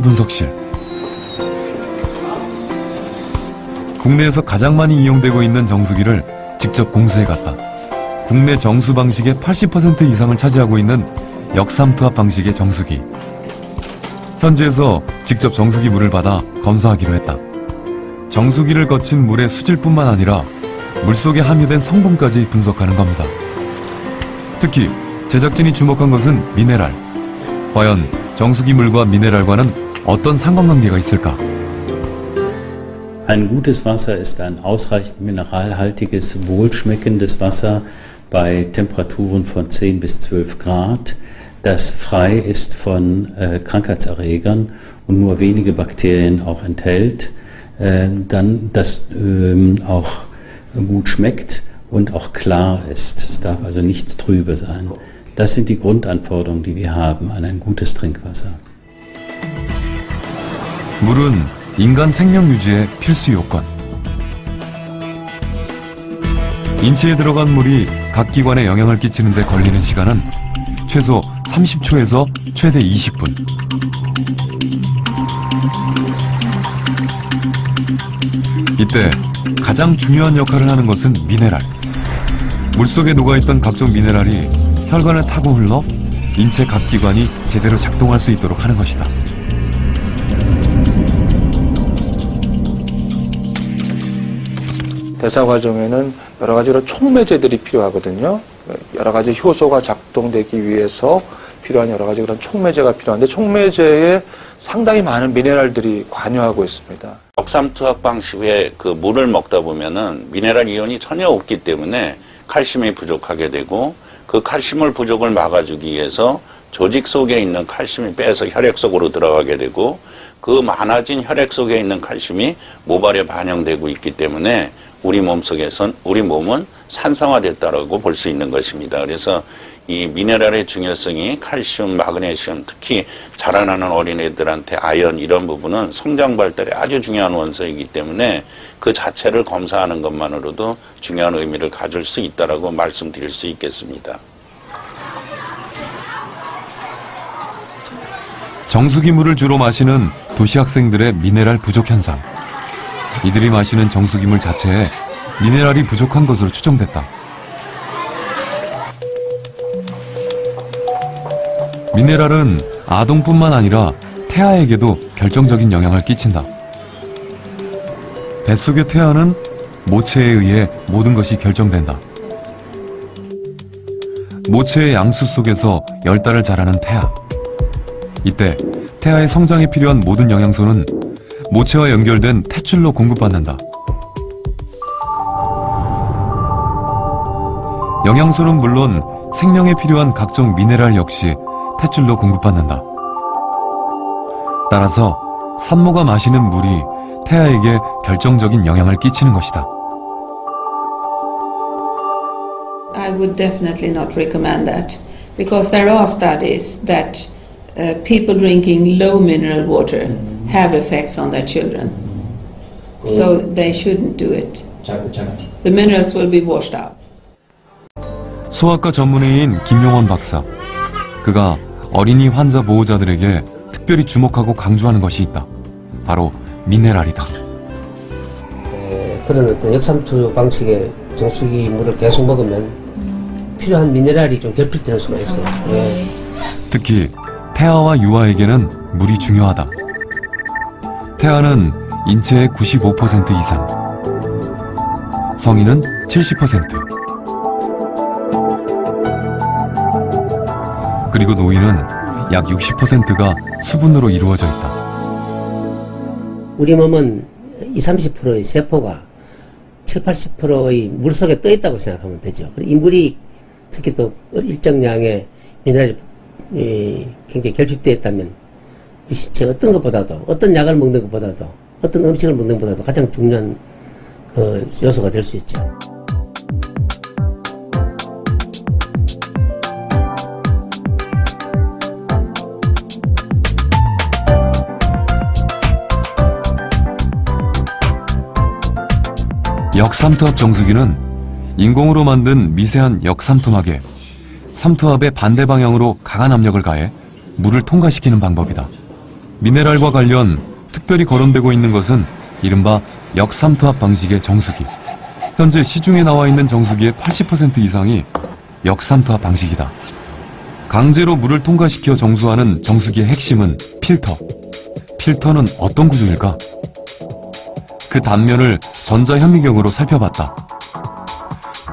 분석실. 국내에서 가장 많이 이용되고 있는 정수기를 직접 공수해 갔다. 국내 정수 방식의 80% 이상을 차지하고 있는 역삼투압 방식의 정수기. 현지에서 직접 정수기 물을 받아 검사하기로 했다. 정수기를 거친 물의 수질뿐만 아니라 물속에 함유된 성분까지 분석하는 검사. 특히 제작진이 주목한 것은 미네랄. 과연 정수기 물과 미네랄과는 어떤 상관관계가 있을까? Ein gutes Wasser ist ein ausreichend mineralhaltiges, wohlschmeckendes Wasser bei Temperaturen von 10 bis 12 Grad, das frei ist von Krankheitserregern und nur wenige Bakterien auch enthält, dann das auch gut schmeckt und auch klar ist. Es darf also nicht trübe sein. Das sind die Grundanforderungen, die wir haben an ein gutes Trinkwasser. 물은 인간 생명 유지의 필수 요건. 인체에 들어간 물이 각 기관에 영향을 끼치는 데 걸리는 시간은 최소 30초에서 최대 20분. 이때 가장 중요한 역할을 하는 것은 미네랄. 물속에 녹아있던 각종 미네랄이 혈관을 타고 흘러 인체 각 기관이 제대로 작동할 수 있도록 하는 것이다. 대사 과정에는 여러 가지로 촉매제들이 필요하거든요. 여러 가지 효소가 작동되기 위해서 필요한 여러 가지 그런 촉매제가 필요한데 촉매제에 상당히 많은 미네랄들이 관여하고 있습니다. 역삼투압 방식의 그 물을 먹다 보면은 미네랄 이온이 전혀 없기 때문에 칼슘이 부족하게 되고 그 칼슘을 부족을 막아주기 위해서 조직 속에 있는 칼슘이 빼서 혈액 속으로 들어가게 되고 그 많아진 혈액 속에 있는 칼슘이 모발에 반영되고 있기 때문에 우리 몸은 산성화됐다라고 볼 수 있는 것입니다. 그래서 이 미네랄의 중요성이 칼슘, 마그네슘, 특히 자라나는 어린애들한테 아연 이런 부분은 성장 발달에 아주 중요한 원소이기 때문에 그 자체를 검사하는 것만으로도 중요한 의미를 가질 수 있다라고 말씀드릴 수 있겠습니다. 정수기 물을 주로 마시는 도시 학생들의 미네랄 부족 현상. 이들이 마시는 정수기 물 자체에 미네랄이 부족한 것으로 추정됐다. 미네랄은 아동뿐만 아니라 태아에게도 결정적인 영향을 끼친다. 뱃속의 태아는 모체에 의해 모든 것이 결정된다. 모체의 양수 속에서 10달을 자라는 태아. 이때 태아의 성장에 필요한 모든 영양소는 모체와 연결된 탯줄로 공급받는다. 영양소는 물론 생명에 필요한 각종 미네랄 역시 탯줄로 공급받는다. 따라서 산모가 마시는 물이 태아에게 결정적인 영향을 끼치는 것이다. I would definitely not recommend that because there are studies that people drinking low mineral water have effects on their children. So they shouldn't do it. The minerals will be washed out. 소아과 전문의인 김용원 박사. 그가 어린이 환자 보호자들에게 특별히 주목하고 강조하는 것이 있다. 바로 미네랄이다. 그런 어떤 역삼투 방식의 정수기 물을 계속 먹으면 필요한 미네랄이 좀 결핍되는 수가 있어요. 특히 태아와 유아에게는 물이 중요하다. 태아는 인체의 95% 이상, 성인은 70%, 그리고 노인은 약 60%가 수분으로 이루어져 있다. 우리 몸은 20-30%의 세포가 70-80%의 물속에 떠 있다고 생각하면 되죠. 이 물이 특히 또 일정량의 미네랄이 굉장히 결핍되어 있다면 제 어떤 것보다도, 어떤 약을 먹는 것보다도, 어떤 음식을 먹는 것보다도 가장 중요한 그 요소가 될 수 있죠. 역삼투압 정수기는 인공으로 만든 미세한 역삼투막에 삼투압의 반대 방향으로 강한 압력을 가해 물을 통과시키는 방법이다. 미네랄과 관련 특별히 거론되고 있는 것은 이른바 역삼투압 방식의 정수기. 현재 시중에 나와 있는 정수기의 80% 이상이 역삼투압 방식이다. 강제로 물을 통과시켜 정수하는 정수기의 핵심은 필터. 필터는 어떤 구조일까? 그 단면을 전자현미경으로 살펴봤다.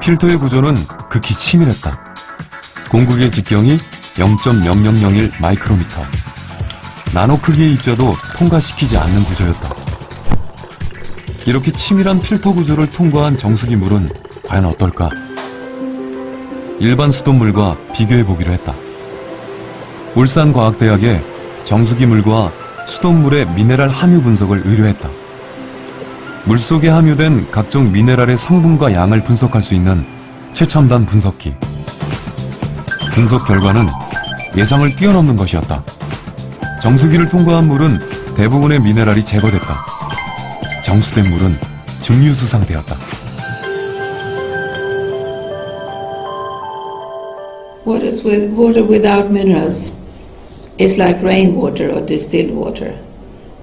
필터의 구조는 극히 치밀했다. 공극의 직경이 0.0001 마이크로미터. 나노 크기의 입자도 통과시키지 않는 구조였다. 이렇게 치밀한 필터 구조를 통과한 정수기 물은 과연 어떨까? 일반 수돗물과 비교해보기로 했다. 울산과학대학에 정수기 물과 수돗물의 미네랄 함유 분석을 의뢰했다. 물속에 함유된 각종 미네랄의 성분과 양을 분석할 수 있는 최첨단 분석기. 분석 결과는 예상을 뛰어넘는 것이었다. 정수기를 통과한 물은 대부분의 미네랄이 제거됐다. 정수된 물은 증류수 상태였다. Water without minerals is like rainwater or distilled water,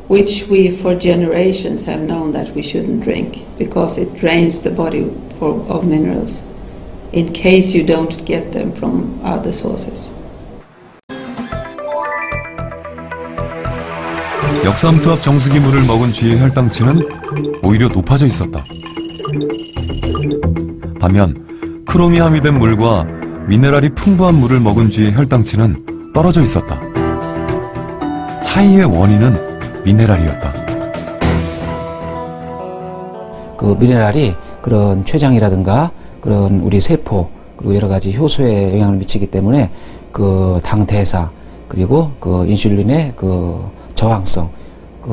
which we for generations have known that we shouldn't drink because it drains the body of minerals in case you don't get them from other sources. 역삼투압 정수기 물을 먹은 쥐의 혈당치는 오히려 높아져 있었다. 반면 크롬이 함유된 물과 미네랄이 풍부한 물을 먹은 쥐의 혈당치는 떨어져 있었다. 차이의 원인은 미네랄이었다. 그 미네랄이 그런 췌장이라든가 그런 우리 세포 그리고 여러 가지 효소에 영향을 미치기 때문에 그 당 대사 그리고 그 인슐린의 그 저항성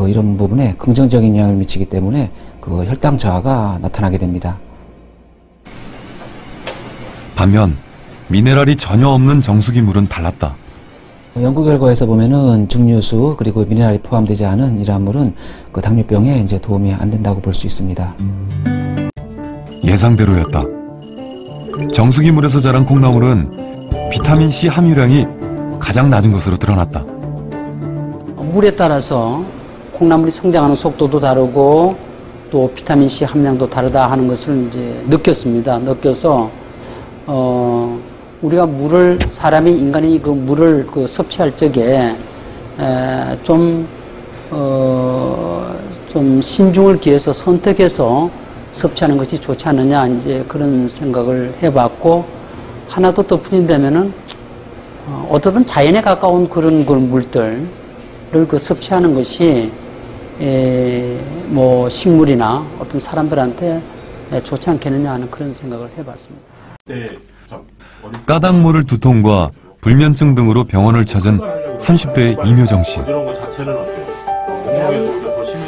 이런 부분에 긍정적인 영향을 미치기 때문에 그 혈당 저하가 나타나게 됩니다. 반면 미네랄이 전혀 없는 정수기 물은 달랐다. 연구 결과에서 보면은 증류수 그리고 미네랄이 포함되지 않은 이러한 물은 그 당뇨병에 이제 도움이 안 된다고 볼 수 있습니다. 예상대로였다. 정수기 물에서 자란 콩나물은 비타민 C 함유량이 가장 낮은 것으로 드러났다. 물에 따라서 콩나물이 성장하는 속도도 다르고 또 비타민 C 함량도 다르다 하는 것을 이제 느꼈습니다. 느껴서 우리가 인간이 그 물을 그 섭취할 적에 좀 신중을 기해서 선택해서 섭취하는 것이 좋지 않느냐 이제 그런 생각을 해봤고 하나 더 덧붙인다면은 어떻든 자연에 가까운 그런 물들을 그 섭취하는 것이 뭐 식물이나 어떤 사람들한테 좋지 않겠느냐 하는 그런 생각을 해봤습니다. 까닭모를 두통과 불면증 등으로 병원을 찾은 30대의 이묘정 씨.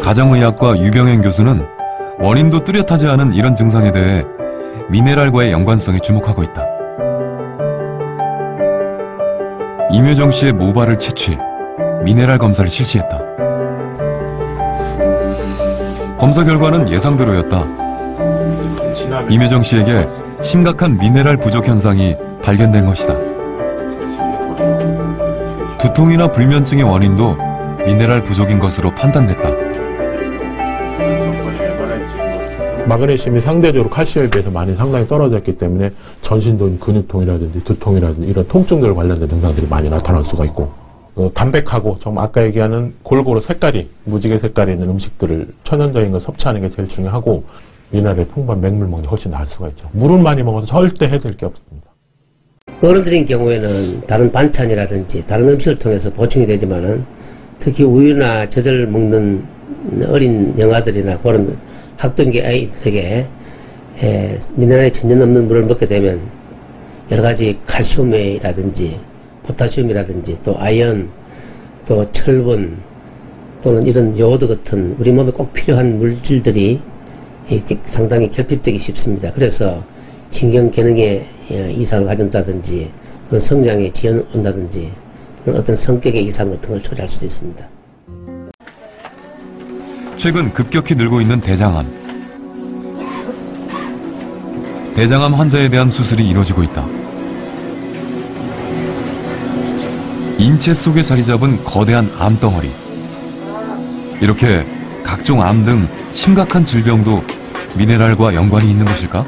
가정의학과 유병행 교수는 원인도 뚜렷하지 않은 이런 증상에 대해 미네랄과의 연관성에 주목하고 있다. 이묘정 씨의 모발을 채취, 미네랄 검사를 실시했다. 검사 결과는 예상대로였다. 이묘정 씨에게 심각한 미네랄 부족 현상이 발견된 것이다. 두통이나 불면증의 원인도 미네랄 부족인 것으로 판단됐다. 마그네슘이 상대적으로 칼슘에 비해서 많이 상당히 떨어졌기 때문에 전신도 근육통이라든지 두통이라든지 이런 통증들 관련된 증상들이 많이 나타날 수가 있고 담백하고 좀 아까 얘기하는 골고루 색깔이 무지개 색깔이 있는 음식들을 천연적인 걸 섭취하는 게 제일 중요하고 미네랄의 풍부한 맹물 먹는 게 훨씬 나을 수가 있죠. 물을 많이 먹어서 절대 해될 게 없습니다. 어른들인 경우에는 다른 반찬이라든지 다른 음식을 통해서 보충이 되지만은 특히 우유나 젖을 먹는 어린 영아들이나 그런 학동기 아이들에게 미네랄이 전혀 없는 물을 먹게 되면 여러 가지 칼슘이라든지 포타슘이라든지 또 아연 또 철분 또는 이런 요오드 같은 우리 몸에 꼭 필요한 물질들이 상당히 결핍되기 쉽습니다. 그래서 신경 기능에 이상을 가진다든지 또는 성장에 지연 온다든지 또는 어떤 성격의 이상 같은 걸 초래할 수도 있습니다. 최근 급격히 늘고 있는 대장암. 대장암 환자에 대한 수술이 이루어지고 있다. 인체 속에 자리 잡은 거대한 암덩어리. 이렇게 각종 암 등 심각한 질병도 미네랄과 연관이 있는 것일까?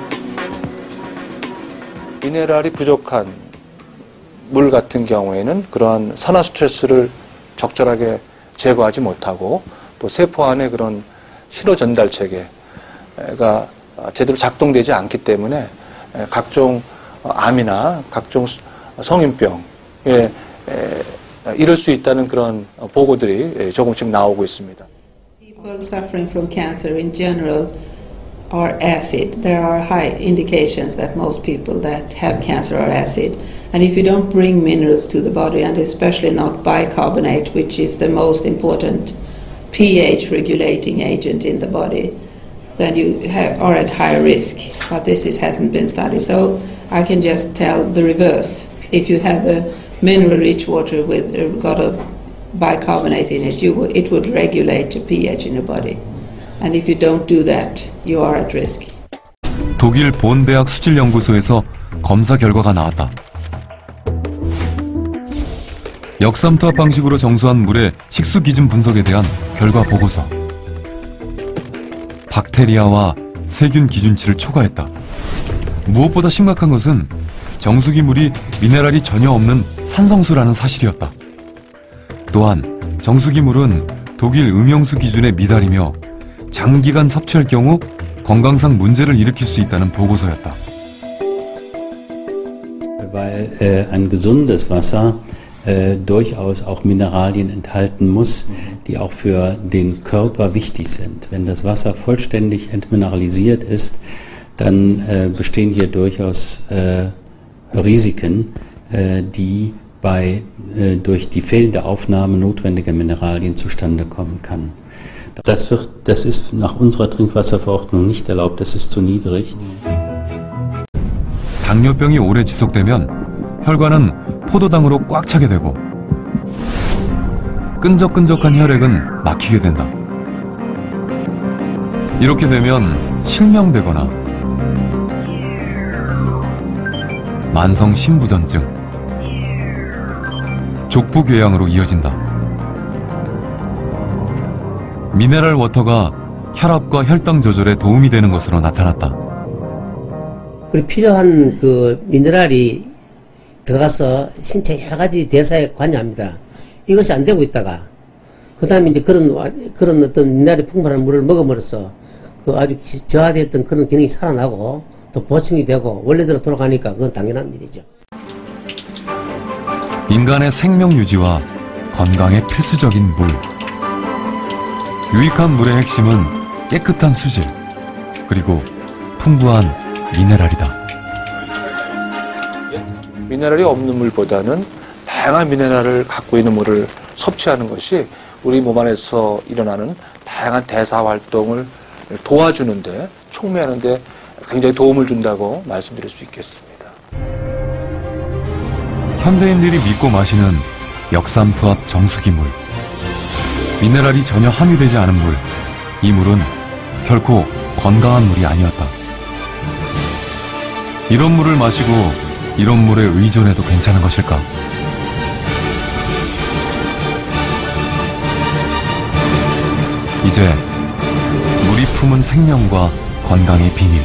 미네랄이 부족한 물 같은 경우에는 그러한 산화 스트레스를 적절하게 제거하지 못하고 또 세포 안에 그런 신호 전달 체계가 제대로 작동되지 않기 때문에 각종 암이나 각종 성인병에 이를 수 있다는 그런 보고들이 조금씩 나오고 있습니다. People suffering from cancer in general are acid. There are high indications that most people that have cancer are acid. And if you don't bring minerals to the body, and especially not bicarbonate, which is the most important pH regulating agent in the body, then you are at higher risk. But this hasn't been studied. So I can just tell the reverse. If you have a mineral-rich water with got a bicarbonate in it, it would regulate the pH in your body. And if you don't do that, you are at risk. 독일 본 대학 수질연구소에서 검사 결과가 나왔다. 역삼투압 방식으로 정수한 물의 식수 기준 분석에 대한 결과 보고서. 박테리아와 세균 기준치를 초과했다. 무엇보다 심각한 것은 정수기 물이 미네랄이 전혀 없는 산성수라는 사실이었다. 또한 정수기 물은 독일 음용수 기준에 미달이며 장기간 섭취할 경우 건강상 문제를 일으킬 수 있다는 보고서였다. Weil ein gesundes Wasser durchaus auch Mineralien enthalten muss, die auch für den Körper wichtig sind. Wenn das Wasser vollständig entmineralisiert ist, dann bestehen hier durchaus Risiken, die durch die fehlende Aufnahme notwendiger Mineralien zustande kommen kann. Das ist nach unserer Trinkwasserverordnung nicht erlaubt, das ist zu niedrig. 당뇨병이 오래 지속되면 혈관은 포도당으로 꽉 차게 되고 끈적끈적한 혈액은 막히게 된다. 이렇게 되면 실명되거나 만성 심부전증, 족부궤양으로 이어진다. 미네랄 워터가 혈압과 혈당 조절에 도움이 되는 것으로 나타났다. 그리고 필요한 그 미네랄이 들어가서 신체 여러 가지 대사에 관여합니다. 이것이 안 되고 있다가 그 다음에 이제 그런 어떤 미네랄이 풍부한 물을 먹음으로써 그 아주 저하됐던 그런 기능이 살아나고 또 보충이 되고 원래대로 돌아가니까 그건 당연한 일이죠. 인간의 생명 유지와 건강에 필수적인 물. 유익한 물의 핵심은 깨끗한 수질, 그리고 풍부한 미네랄이다. 미네랄이 없는 물보다는 다양한 미네랄을 갖고 있는 물을 섭취하는 것이 우리 몸 안에서 일어나는 다양한 대사 활동을 도와주는데, 촉매하는데 굉장히 도움을 준다고 말씀드릴 수 있겠습니다. 현대인들이 믿고 마시는 역삼투압 정수기 물. 미네랄이 전혀 함유되지 않은 물. 이 물은 결코 건강한 물이 아니었다. 이런 물을 마시고 이런 물에 의존해도 괜찮은 것일까? 이제 물이 품은 생명과 건강의 비밀.